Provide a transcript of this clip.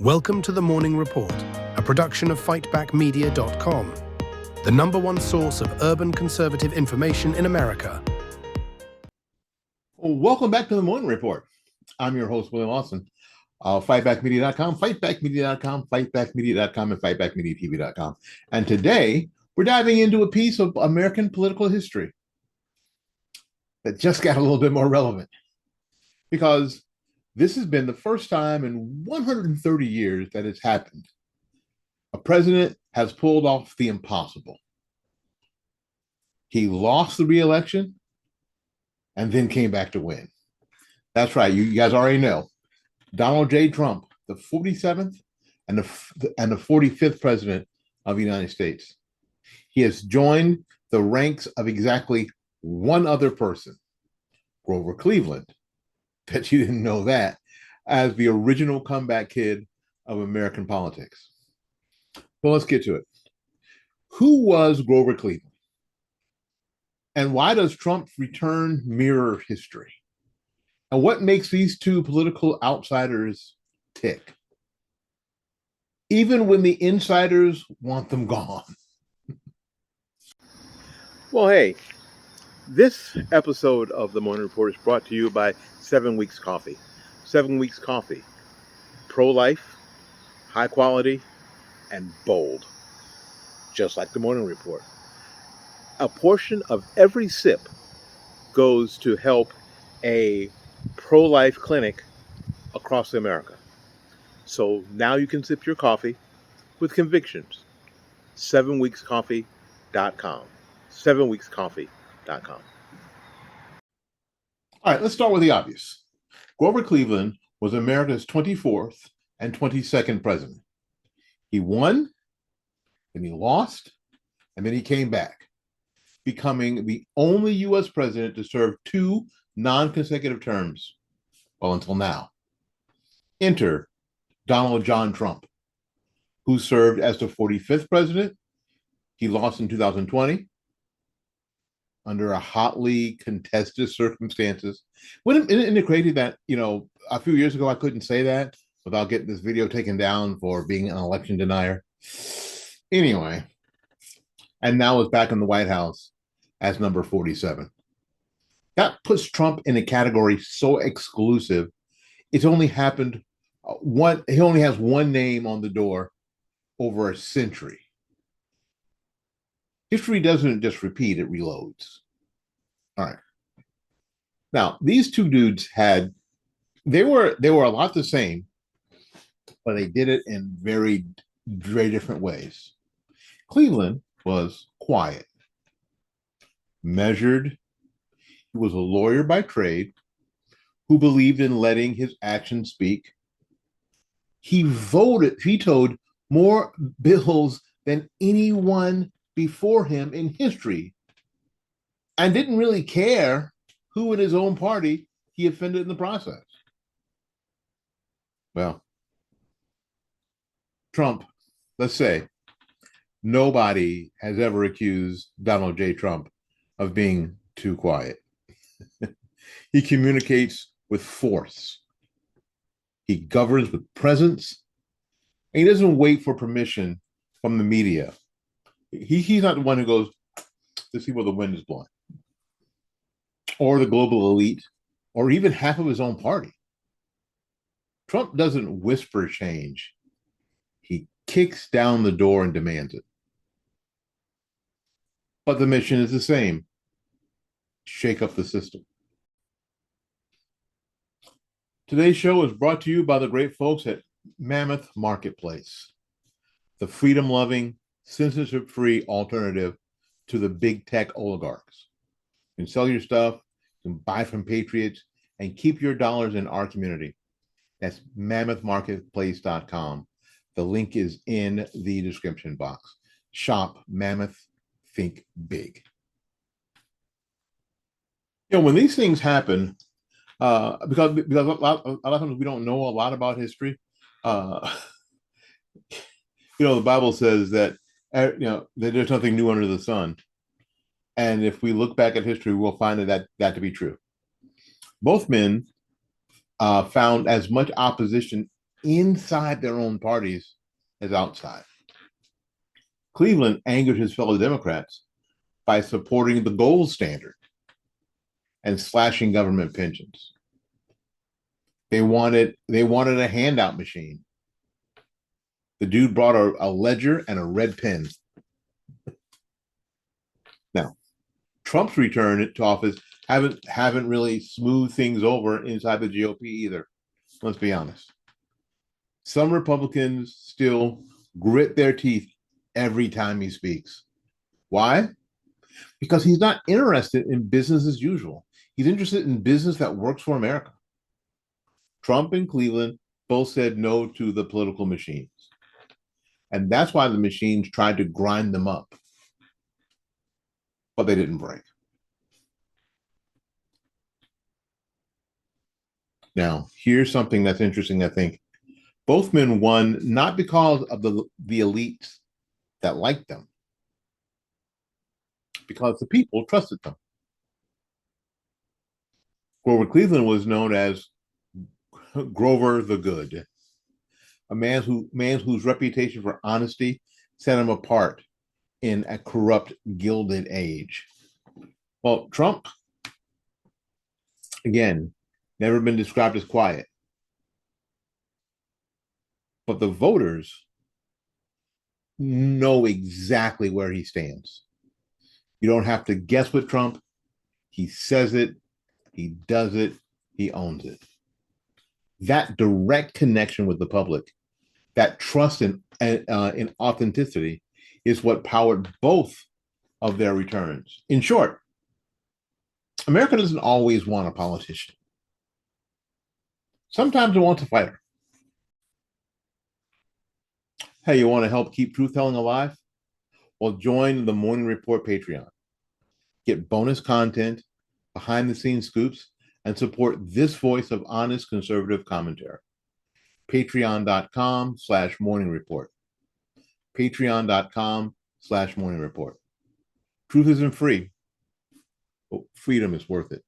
Welcome to the Morning Report, a production of FightBackMedia.com, the #1 source of urban conservative information in America. Well, welcome back to the Morning Report. I'm your host, William Lawson. FightBackMedia.com, FightBackMedia.com, FightBackMedia.com, and FightBackMediaTV.com. And today, we're diving into a piece of American political history that just got a little bit more relevant, because this has been the first time in 130 years that it's happened. A president has pulled off the impossible. He lost the re-election and then came back to win. That's right. You guys already know. Donald J. Trump, the 47th and the 45th president of the United States. He has joined the ranks of exactly one other person, Grover Cleveland. Bet you didn't know that, as the original comeback kid of American politics. Well, let's get to it. Who was Grover Cleveland? And why does Trump's return mirror history? And what makes these two political outsiders tick, even when the insiders want them gone? Well, hey, this episode of the Morning Report is brought to you by 7 Weeks Coffee. 7 Weeks Coffee. Pro-life, high quality, and bold. Just like the Morning Report. A portion of every sip goes to help a pro-life clinic across America. So now you can sip your coffee with convictions. 7weekscoffee.com. 7weekscoffee.com. All right, let's start with the obvious. Grover Cleveland was America's 24th and 22nd president. He won, then he lost, and then he came back, becoming the only U.S. president to serve 2 non-consecutive terms, well, until now. Enter Donald John Trump, who served as the 45th president. He lost in 2020 under a hotly contested circumstances. Isn't it crazy that, a few years ago I couldn't say that without getting this video taken down for being an election denier? Anyway, and now is back in the White House as number 47. That puts Trump in a category so exclusive. It's only happened he only has one name on the door over a century. History doesn't just repeat, it reloads. All right. Now, these two dudes they were a lot the same, but they did it in very, very different ways. Cleveland was quiet, measured. He was a lawyer by trade who believed in letting his actions speak. He vetoed more bills than anyone before him in history, and didn't really care who in his own party he offended in the process. Well, Trump, let's say, nobody has ever accused Donald J. Trump of being too quiet. He communicates with force. He governs with presence. And he doesn't wait for permission from the media. He's not the one who goes to see where the wind is blowing, or the global elite, or even half of his own party. Trump doesn't whisper change. He kicks down the door and demands it. But the mission is the same: shake up the system. Today's show is brought to you by the great folks at Mammoth Marketplace, the freedom-loving, censorship-free alternative to the big tech oligarchs. You can sell your stuff, you can buy from patriots, and keep your dollars in our community. That's mammothmarketplace.com. The link is in the description box. Shop Mammoth, think big. When these things happen, because a lot of times we don't know a lot about history. The Bible says that that there's nothing new under the sun, and if we look back at history, we'll find that to be true. Both men found as much opposition inside their own parties as outside. Cleveland angered his fellow Democrats by supporting the gold standard and slashing government pensions. They wanted a handout machine. The dude brought a ledger and a red pen. Now, Trump's return to office haven't really smoothed things over inside the GOP either. Let's be honest. Some Republicans still grit their teeth every time he speaks. Why? Because he's not interested in business as usual. He's interested in business that works for America. Trump and Cleveland both said no to the political machines. And that's why the machines tried to grind them up. But they didn't break. Now, here's something that's interesting, I think. Both men won not because of the elites that liked them, because the people trusted them. Grover Cleveland was known as Grover the Good, a man whose reputation for honesty set him apart in a corrupt, gilded age. Well, Trump, again, never been described as quiet. But the voters know exactly where he stands. You don't have to guess with Trump. He says it, he does it, he owns it. That direct connection with the public, that trust in authenticity, is what powered both of their returns. In short, America doesn't always want a politician. Sometimes it wants a fighter. Hey, you want to help keep truth telling alive? Well, join the Morning Report Patreon. Get bonus content, behind the scenes scoops, and support this voice of honest conservative commentary. Patreon.com/Morning Report. Patreon.com/Morning Report. Truth isn't free, but freedom is worth it.